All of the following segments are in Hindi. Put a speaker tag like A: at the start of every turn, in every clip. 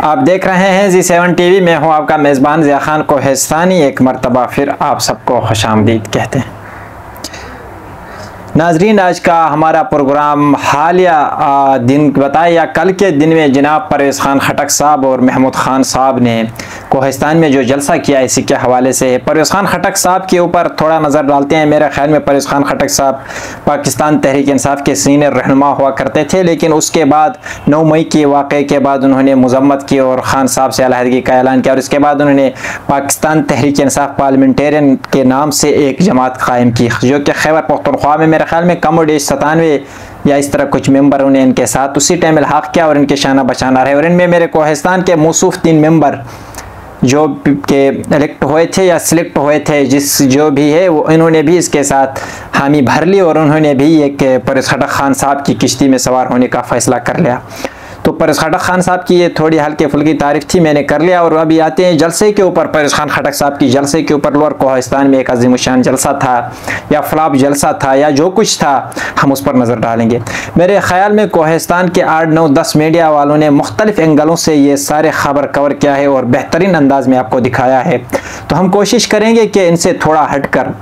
A: आप देख रहे हैं जी7 टीवी। मैं हूं आपका मेज़बान ज़िया खान कोहिस्तानी। एक मरतबा फिर आप सबको खुशामदीद कहते हैं। नाजरीन, आज का हमारा प्रोग्राम हालिया दिन बताए या कल के दिन में जनाब परवेज़ खान खटक साहब और महमूद खान साहब ने कोहिस्तान में जो जलसा किया इसी के हवाले से है। परवेज़ खान खटक साहब के ऊपर थोड़ा नज़र डालते हैं। मेरे ख्याल में परवेज़ खान खटक साहब पाकिस्तान तहरीक इंसाफ के सीनियर रहनुमा हुआ करते थे, लेकिन उसके बाद 9 मई के वाक़े के बाद उन्होंने मजम्मत की और खान साहब से अलहदगी का ऐलान किया और इसके बाद उन्होंने पाकिस्तान तहरीक इंसाफ पार्लियामेंटेरियन के नाम से एक जमात कायम की, जो कि खैबर पख्तूनख्वा में मेरे ख्याल में कम और 97 या इस तरह कुछ मेंबरों ने इनके साथ उसी टाइम इल्हाक किया और इनके शाना बशाना रहे। और इनमें मेरे कोहिस्तान के मौसूफ 3 मेंबर जो के इलेक्ट हुए थे या सिलेक्ट हुए थे, जो भी है वो इन्होंने भी इसके साथ हामी भर ली और उन्होंने भी एक परवेज़ खटक खान साहब की किश्ती में सवार होने का फ़ैसला कर लिया। तो परवेज़ खटक खान साहब की ये थोड़ी हल्के फुल्की तारीफ थी, मैंने कर लिया। और अभी आते हैं जलसे के ऊपर। परवेज़ खान खटक साहब की जलसे के ऊपर लोअर कोहिस्तान में एक अज़ीमुशान जलसा था या फ्लॉप जलसा था या जो कुछ था, हम उस पर नज़र डालेंगे। मेरे ख्याल में कोहिस्तान के 8, 9, 10 मीडिया वालों ने मुख्तलिफ एंगलों से ये सारे खबर कवर किया है और बेहतरीन अंदाज में आपको दिखाया है। तो हम कोशिश करेंगे कि इनसे थोड़ा हटकर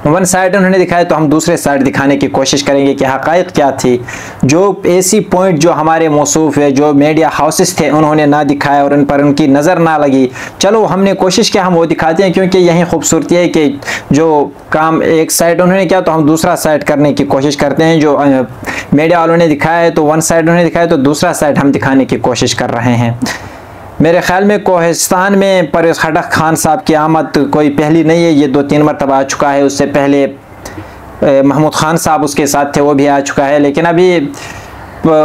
A: वन साइड उन्होंने दिखाया तो हम दूसरे साइड दिखाने की कोशिश करेंगे कि हक़ाइक़ क्या थी, जो ऐसी पॉइंट जो हमारे मौसूफ है, जो मीडिया हाउसेस थे उन्होंने ना दिखाया और उन पर उनकी नज़र ना लगी। चलो हमने कोशिश किया हम वो दिखाते हैं, क्योंकि यही खूबसूरती है कि जो काम एक साइड उन्होंने किया तो हम दूसरा साइड करने की कोशिश करते हैं। जो मीडिया वालों ने दिखाया है तो वन साइड उन्होंने दिखाया तो दूसरा साइड हम दिखाने की कोशिश कर रहे हैं। मेरे ख्याल में कोहिस्तान में परवेज़ खटक खान साहब की आमद कोई पहली नहीं है, ये 2-3 मरतबा आ चुका है। उससे पहले महमूद खान साहब उसके साथ थे, वो भी आ चुका है। लेकिन अभी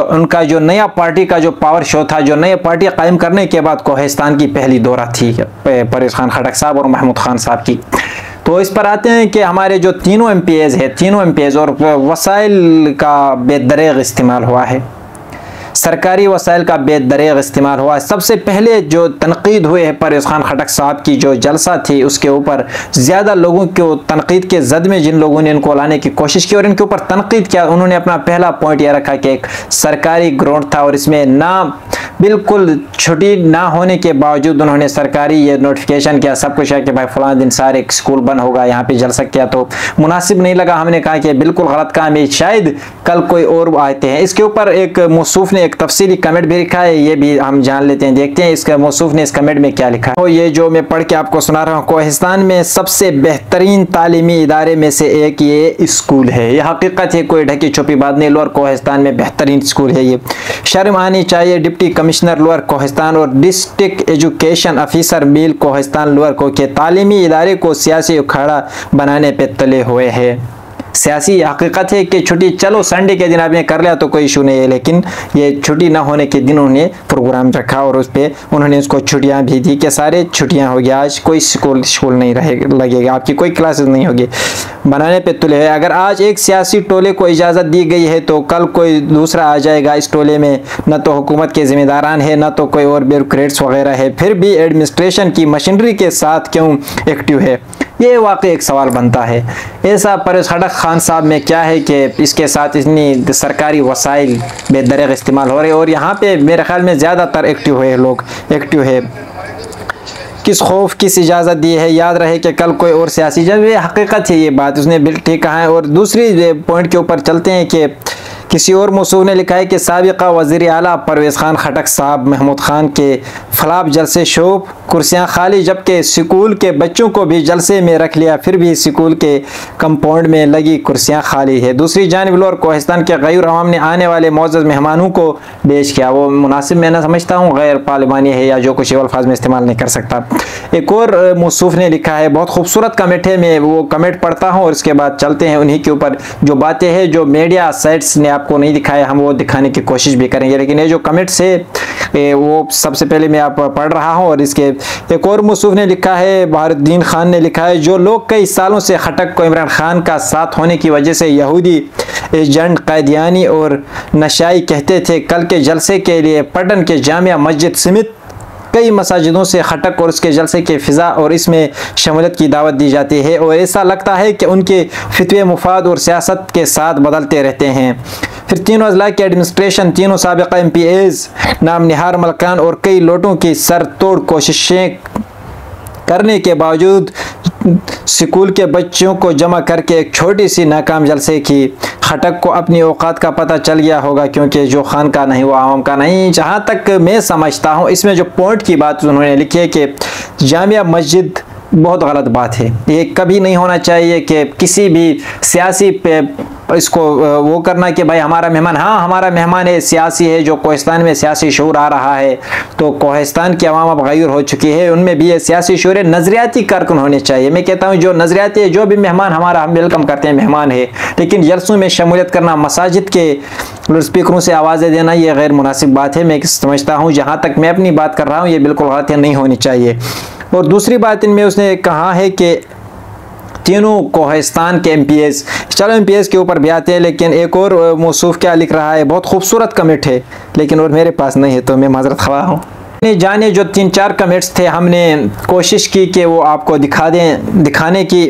A: उनका जो नया पार्टी का जो पावर शो था, जो नई पार्टी कायम करने के बाद कोहिस्तान की पहली दौरा थी परवेज़ खान खटक साहब और महमूद खान साहब की। तो इस पर आते हैं कि हमारे जो तीनों MPs है, तीनों MPs और वसाइल का बेदरेग इस्तेमाल हुआ है, सरकारी वसाइल का बेदरेग इस्तेमाल हुआ। सबसे पहले जो तनकीद हुए है परवेज़ खान खटक साहब की जो जलसा थी उसके ऊपर ज़्यादा लोगों को तनकीद के जद में जिन लोगों ने इनको लाने की कोशिश की और इनके ऊपर तनकीद किया, उन्होंने अपना पहला पॉइंट यह रखा कि एक सरकारी ग्राउंड था और इसमें ना बिल्कुल छुट्टी ना होने के बावजूद उन्होंने सरकारी ये नोटिफिकेशन किया, सब कुछ है कि भाई फलां दिन सारे एक स्कूल बंद होगा, यहाँ पे जलसा किया तो मुनासिब नहीं लगा। हमने कहा कि बिल्कुल गलत काम है, शायद कल कोई और आते हैं। इसके ऊपर एक मौसूफ ने एक तफसीली कमेंट भी लिखा है, ये भी हम जान लेते हैं, देखते हैं इसका मौसूफ ने इस कमेंट में क्या लिखा है। तो ये जो मैं पढ़ के आपको सुना रहा हूँ, कोहिस्तान में सबसे बेहतरीन तालीमी इदारे में से एक ये स्कूल है। ये हकीकत है, कोई ढकी छुपी बात नहीं। लोअर कोहिस्तान में बेहतरीन स्कूल है, ये शर्म आनी चाहिए। डिप्टी कमिश्नर लोअर कोहिस्तान और डिस्ट्रिक्ट एजुकेशन ऑफिसर मील कोहिस्तान लोअर को के तालीमी इदारे को सियासी उखाड़ा बनाने पे तले हुए हैं। सियासी हकीकत है कि छुट्टी चलो संडे के दिन आपने कर लिया तो कोई इशू नहीं है, लेकिन ये छुट्टी ना होने के दिन उन्होंने प्रोग्राम रखा और उस पर उन्होंने उसको छुट्टियां भी दी कि सारे छुट्टियां हो गया, आज कोई स्कूल नहीं लगेगा, आपकी कोई क्लासेस नहीं होगी, बनाने पे तुले है। अगर आज एक सियासी टोले को इजाज़त दी गई है तो कल कोई दूसरा आ जाएगा इस टोले में, न तो हुकूमत के ज़िम्मेदारान है न तो कोई और ब्यूरोक्रेट्स वगैरह है, फिर भी एडमिनिस्ट्रेशन की मशीनरी के साथ क्यों एक्टिव है, ये वाकई एक सवाल बनता है। ऐसा परवेज़ खटक खान साहब में क्या है कि इसके साथ इतनी सरकारी वसाइल बेदरेग इस्तेमाल हो रहे और यहाँ पे मेरे ख्याल में ज़्यादातर एक्टिव है, लोग एक्टिव है। किस खौफ किस इजाज़त दी है, याद रहे कि कल कोई और सियासी जब, ये हकीकत है, ये बात उसने बिल्कुल ठीक कहा है। और दूसरी पॉइंट के ऊपर चलते हैं कि किसी और मौसूफ ने लिखा है कि साबिक़ा वज़ीर आला परवेज़ खान खटक साहब महमूद खान के फ्लॉप जलसे शोब कुर्सियां खाली, जबकि स्कूल के बच्चों को भी जलसे में रख लिया, फिर भी स्कूल के कंपाउंड में लगी कुर्सियां खाली है। दूसरी जानिब लोअर कोहिस्तान के गैर अवाम ने आने वाले मौजूद मेहमानों को पेश किया, वो मुनासिब मैं ना समझता हूँ, गैर पार्लिमानी है या जो कुछ अल्फाज में इस्तेमाल नहीं कर सकता। एक और मौसूफ ने लिखा है, बहुत खूबसूरत कमेंट है, मैं वो कमेंट पढ़ता हूँ और इसके बाद चलते हैं उन्हीं के ऊपर जो बातें हैं जो मीडिया साइट्स ने आपको नहीं दिखाया, हम वो दिखाने की कोशिश भी करेंगे। लेकिन ये जो कमेंट्स है वो सबसे पहले मैं आप पढ़ रहा हूँ। और इसके एक और मौसूफ ने लिखा है, बहारुद्दीन खान ने लिखा है, जो लोग कई सालों से खटक को इमरान खान का साथ होने की वजह से यहूदी एजेंट, कैदियानी और नशाई कहते थे, कल के जलसे के लिए पटन के जामिया मस्जिद समेत कई मसाजिदों से खटक और उसके जलसे के फ़िज़ा और इसमें शमूलियत की दावत दी जाती है और ऐसा लगता है कि उनके फितवे मुफाद और सियासत के साथ बदलते रहते हैं। फिर तीनों अजला की एडमिनिस्ट्रेशन, तीनों साबिक़ा MPAs, नाम निहार मलकान और कई लोगों की सर तोड़ कोशिशें करने के बावजूद स्कूल के बच्चों को जमा करके एक छोटी सी नाकाम जलसे की। खटक को अपनी औकात का पता चल गया होगा, क्योंकि जो खान का नहीं वो आवाम का नहीं। जहाँ तक मैं समझता हूँ, इसमें जो पॉइंट की बात उन्होंने लिखी है कि जामिया मस्जिद, बहुत गलत बात है। ये कभी नहीं होना चाहिए कि किसी भी सियासी पे इसको वो करना कि भाई हमारा मेहमान, हाँ हमारा मेहमान है, सियासी है, जो कोहिस्तान में सियासी शऊर आ रहा है। तो कोहिस्तान की आवाम अब गैर हो चुकी है, उनमें भी ये सियासी शऊर है। नज़रियाती कारकुन होने चाहिए। मैं कहता हूँ जो नज़रियाती है, जो भी मेहमान हमारा, हम वेलकम करते हैं, मेहमान है। लेकिन जलसों में शमूलियत करना, मसाजिद के लाउड स्पीकरों से आवाज़ें देना, ये गैर मुनासिब बात है। मैं समझता हूँ, जहाँ तक मैं अपनी बात कर रहा हूँ, ये बिल्कुल गलत है, नहीं होनी चाहिए। और दूसरी बात इनमें उसने कहा है कि तीनों कोहिस्तान के MPAs, चलो MPAs के ऊपर भी आते हैं, लेकिन एक और मौसूफ क्या लिख रहा है, बहुत खूबसूरत कमेंट है, लेकिन और मेरे पास नहीं है तो मैं माजरत ख्वाह हूँ। जाने जो 3-4 कमेंट्स थे, हमने कोशिश की कि वो आपको दिखाने की।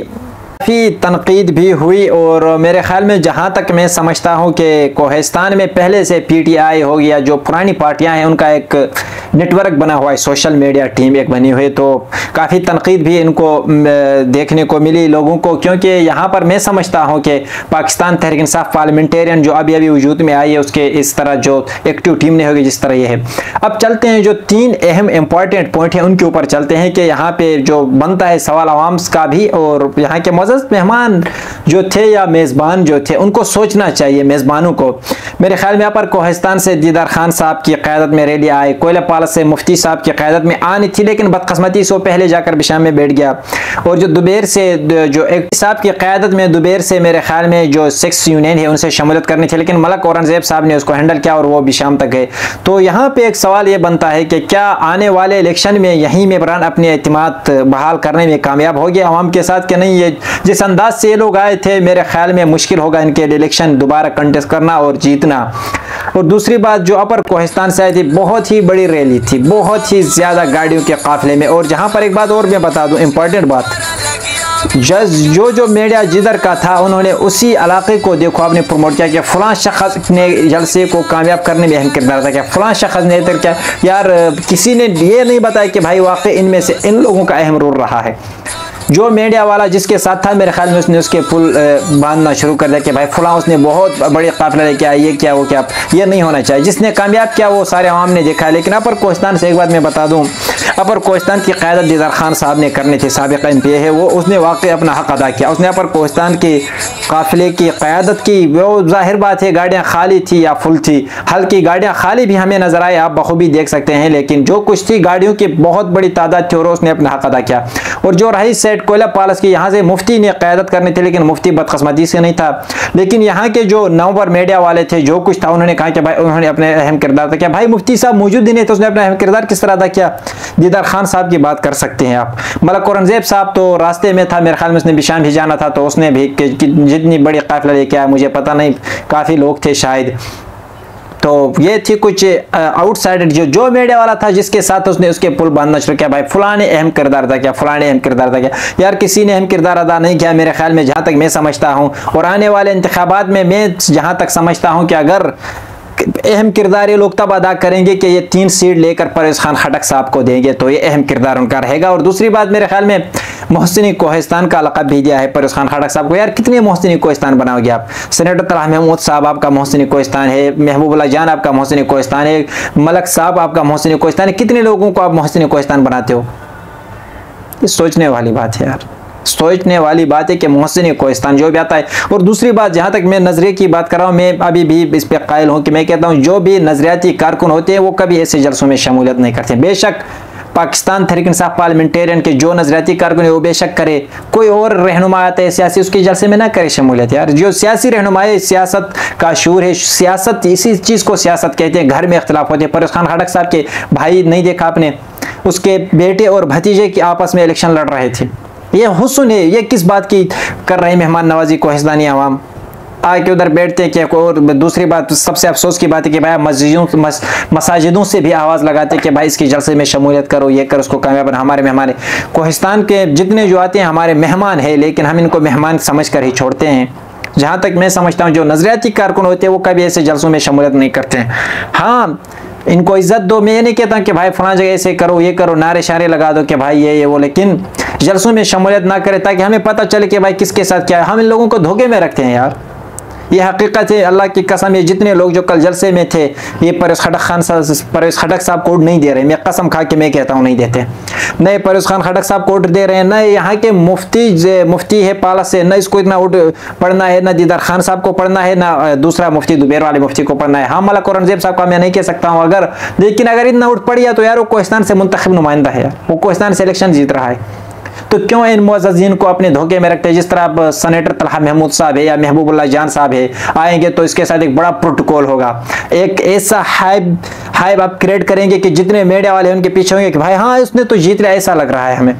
A: काफ़ी तनकीद भी हुई और मेरे ख़्याल में जहाँ तक मैं समझता हूँ कि कोहिस्तान में पहले से PTI हो गया, जो पुरानी पार्टियाँ हैं उनका एक नेटवर्क बना हुआ है, सोशल मीडिया टीम एक बनी हुई है। तो काफ़ी तनकीद भी इनको देखने को मिली लोगों को, क्योंकि यहाँ पर मैं समझता हूँ कि पाकिस्तान तहरीक इंसाफ पार्लियामेंटेरियन जो अभी अभी वजूद में आई है, उसके इस तरह जो एक्टिव टीम नहीं होगी जिस तरह ये है। अब चलते हैं, जो 3 अहम इम्पॉर्टेंट पॉइंट हैं उनके ऊपर चलते हैं कि यहाँ पे जो बनता है सवाल आवाम का भी, और यहाँ के मेहमान जो थे या मेज़बान जो थे उनको सोचना चाहिए। मेज़बानों को मेरे ख्याल में यहाँ पर कोहिस्तान से दीदार खान साहब की क़यादत में रैली आए, कोयला पालस से मुफ्ती साहब की क़यादत में आनी थी, लेकिन बदकिस्मती से पहले जाकर बिशाम में बैठ गया। और जो दुबेर से जो एक साहब की क़यादत में दुबेर से मेरे ख्याल में जो सेक्स यूनियन है उनसे शमूलियत करनी थी, लेकिन मलक औरंगज़ेब साहब ने उसको हैंडल किया और वो बिशाम तक गए। तो यहाँ पे एक सवाल ये बनता है कि क्या आने वाले इलेक्शन में यही मेंबरान अपने एतमाद बहाल करने में कामयाब हो गया आवाम के साथ कि नहीं? ये जिस अंदाज से ये लोग आए थे, मेरे ख्याल में मुश्किल होगा इनके इलेक्शन दोबारा कंटेस्ट करना और जीतना। और दूसरी बात, जो अपर कोहिस्तान से आई थी, बहुत ही बड़ी रैली थी, बहुत ही ज़्यादा गाड़ियों के काफिले में। और जहाँ पर एक बात और मैं बता दूँ, इम्पॉर्टेंट बात, जो मीडिया जिधर का था उन्होंने उसी इलाके को देखो आपने प्रमोट किया कि फलां शख्स ने जलसे को कामयाब करने में अहम किरदार था, क्या फलां शख्स ने इधर क्या। यार किसी ने ये नहीं बताया कि भाई वाकई इनमें से इन लोगों का अहम रोल रहा है। जो मीडिया वाला जिसके साथ था, मेरे ख्याल में उसने उसके पुल बांधना शुरू कर दिया कि भाई फलां उसने बहुत बड़ी काफिला लेके आया, ये क्या वो क्या। ये नहीं होना चाहिए। जिसने कामयाब किया वो सारे आवाम ने देखा है। लेकिन अपर कोहिस्तान से एक बात मैं बता दूं, अपर कोहिस्तान की क़यादत दीदार खान साहब ने करनी थी, साबिक़ MPA है वो, उसने वाकई अपना हक अदा किया। उसने अपर कोहिस्तान की काफिले की क़यादत की। वो जाहिर बात है गाड़ियाँ खाली थी या फुल थी, हल्की गाड़ियाँ खाली भी हमें नजर आए, आप बखूबी देख सकते हैं। लेकिन जो कुछ थी गाड़ियों की बहुत बड़ी तादाद थी और उसने अपना हक अदा किया। और जो रही सेट कोयला पालस की, यहाँ से मुफ्ती ने क़यादत करनी थी, लेकिन मुफ्ती बदकिस्मती से नहीं था। लेकिन यहाँ के जो नंबर मीडिया वाले थे, जो कुछ था, उन्होंने कहा कि भाई उन्होंने अपने अहम किरदार अदा किया। भाई मुफ्ती साहब मौजूद ही नहीं, तो उसने अपना अहम किरदार किस तरह अदा किया? दीदार खान साहब की बात कर सकते हैं आप। मलक औरंगज़ेब साहब तो रास्ते में था, मेरे ख्याल में उसने बिशाम भी जाना था, तो उसने भी जितनी बड़ी काफिला लेके आया मुझे पता नहीं, काफ़ी लोग थे शायद। तो ये थी कुछ आउटसाइडर जो मीडिया वाला था, जिसके साथ उसने उसके पुल बांधना शुरू किया। भाई फलां ने अहम किरदार अदा किया, फलां ने अहम किरदार अदा किया। यार किसी ने अहम किरदार अदा नहीं किया मेरे ख्याल में, जहाँ तक मैं समझता हूँ। और आने वाले इंतखाबात में मैं जहाँ तक समझता हूँ कि अगर अहम किरदार ये लोग तब अदा करेंगे कि ये 3 सीट लेकर परवेज़ खान खटक साहब को देंगे, तो ये अहम किरदार उनका रहेगा। और दूसरी बात, मेरे ख्याल में मोहसिन कोहिस्तान का लक़ब भी दिया है परवेज़ खान खटक साहब को। यार कितने मोहसिन कोहिस्तान बनाओगे आप? सेनेटर तलहा महमूद साहब आपका मोहसिन कोहिस्तान है, महबूबुल्लाह जान आपका मोहसिन कोहिस्तान है, मलक साहब आपका मोहसिन कोहिस्तान है। कितने लोगों को आप मोहसिन कोहिस्तान बनाते हो? ये सोचने वाली बात है यार, सोचने वाली बात है कि मोहसिन कोहिस्तान जो भी आता है। और दूसरी बात, जहाँ तक मैं नज़रिए की बात कर रहा हूँ, मैं अभी भी इस पर कायल हूँ कि मैं कहता हूँ जो भी नज़रियाती कारकुन होते हैं वो कभी ऐसे जलसों में शमूलियत नहीं करते। बेशक पाकिस्तान तहरीक इंसाफ पार्लियामेंटेरियन के जो नज़रियाती कारकुन है वो बेशक करे, कोई और रहनुमा आता है सियासी, उसके जलसे में ना करे शमूलियत। यार जो सियासी रहनुमा है, सियासत का शूर है, सियासत इसी चीज़ को सियासत कहते हैं। घर में इख्तिलाफ होते हैं। परवेज़ खान खटक साहब के भाई नहीं देखा आपने, उसके बेटे और भतीजे की आपस में इलेक्शन लड़ रहे थे। ये हुस्न है, ये किस बात की कर रहे हैं मेहमान नवाजी कोहिस्तानी आवाम? आके उधर बैठते हैं कि। और दूसरी बात, सबसे अफसोस की बात है कि भाई मसाजिदों से भी आवाज़ लगाते हैं कि भाई इसकी जलसे में शमूलियत करो, ये करो, उसको कामयाब बना। हमारे मेहमान कोहिस्तान के जितने जो आते हैं हमारे मेहमान है, लेकिन हम इनको मेहमान समझ कर ही छोड़ते हैं। जहाँ तक मैं समझता हूँ जो नजरियाती कारकुन होते हैं वो कभी ऐसे जलसों में शमूलियत नहीं करते हैं। हाँ, इनको इज्जत दो, मैं ये नहीं कहता कि भाई फलां जगह ऐसे करो, ये करो, नारे शारे लगा दो कि भाई ये वो, लेकिन जलसों में शमूलियत ना करें ताकि हमें पता चले कि भाई किसके साथ क्या है। हम इन लोगों को धोखे में रखते हैं यार, ये हकीकत है। अल्लाह की कसम, ये जितने लोग जो कल जलसे में थे, ये परवेज़ खटक साहब कोड नहीं दे रहे। मैं कसम खा के मैं कहता हूँ नहीं देते। नए परवेज़ खटक साहब कोड दे रहे हैं, न यहाँ के मुफ्ती है पाला से, न इसको इतना उठ पढ़ना है, न दीदार खान साहब को पढ़ना है, न दूसरा मुफ्ती दुबेर वाले मुफ्ती को पढ़ना है। हाँ, मलक औरंगजेब साहब का मैं नहीं कह सकता हूँ अगर, लेकिन अगर इतना उठ पड़ गया तो यार वो कोहिस्तान से मुंतखब नुमाइंदा है, वो कोहिस्तान से इलेक्शन जीत रहा है। तो क्यों इन मुअज़्ज़िज़ीन को अपने धोखे में रखते हैं? जिस तरह अब सेनेटर तलहा महमूद साहब है या महबूबुल्लाह जान साहब है, आएंगे तो इसके साथ एक बड़ा प्रोटोकॉल होगा, एक ऐसा हाइप आप क्रिएट करेंगे कि जितने मीडिया वाले उनके पीछे होंगे कि भाई हाँ उसने तो जीत लिया, ऐसा लग रहा है हमें।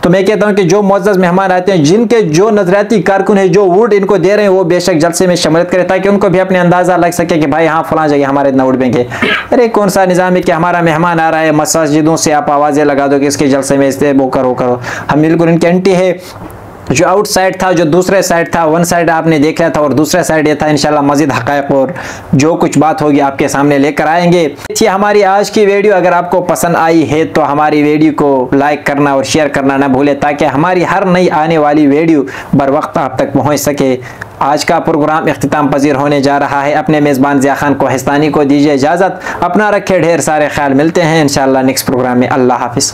A: तो मैं कहता हूं कि जो मुअज़्ज़ज़ मेहमान आते हैं, जिनके जो नजरियाती कारकुन है, जो वोट इनको दे रहे हैं, वो बेशक जलसे में शमूलियत करें ताकि उनको भी अपने अंदाजा लग सके कि भाई हाँ फलां जगह हमारे इतना वोट देंगे। अरे कौन सा निज़ाम है कि हमारा मेहमान आ रहा है, मसाजिदों से आप आवाज़ें लगा दो कि इसके जलसे में इससे वो करो। हम बिल्कुल इनके एंटी है। जो आउटसाइड था, जो दूसरे साइड था, वन साइड आपने देखा था और दूसरा साइड ये था। इंशाल्लाह मज़ीद हक़ाइक़ और जो कुछ बात होगी आपके सामने लेकर आएंगे। ये हमारी आज की वीडियो अगर आपको पसंद आई है तो हमारी वीडियो को लाइक करना और शेयर करना ना भूलें ताकि हमारी हर नई आने वाली वीडियो बर वक्त आप तक पहुँच सके। आज का प्रोग्राम इख्तिताम पजीर होने जा रहा है। अपने मेज़बान ज़िया खान कोहिस्तानी को दीजिए इजाज़त। अपना रखे ढेर सारे ख्याल। मिलते हैं इंशाल्लाह नेक्स्ट प्रोग्राम में। अल्लाह हाफ़िज़।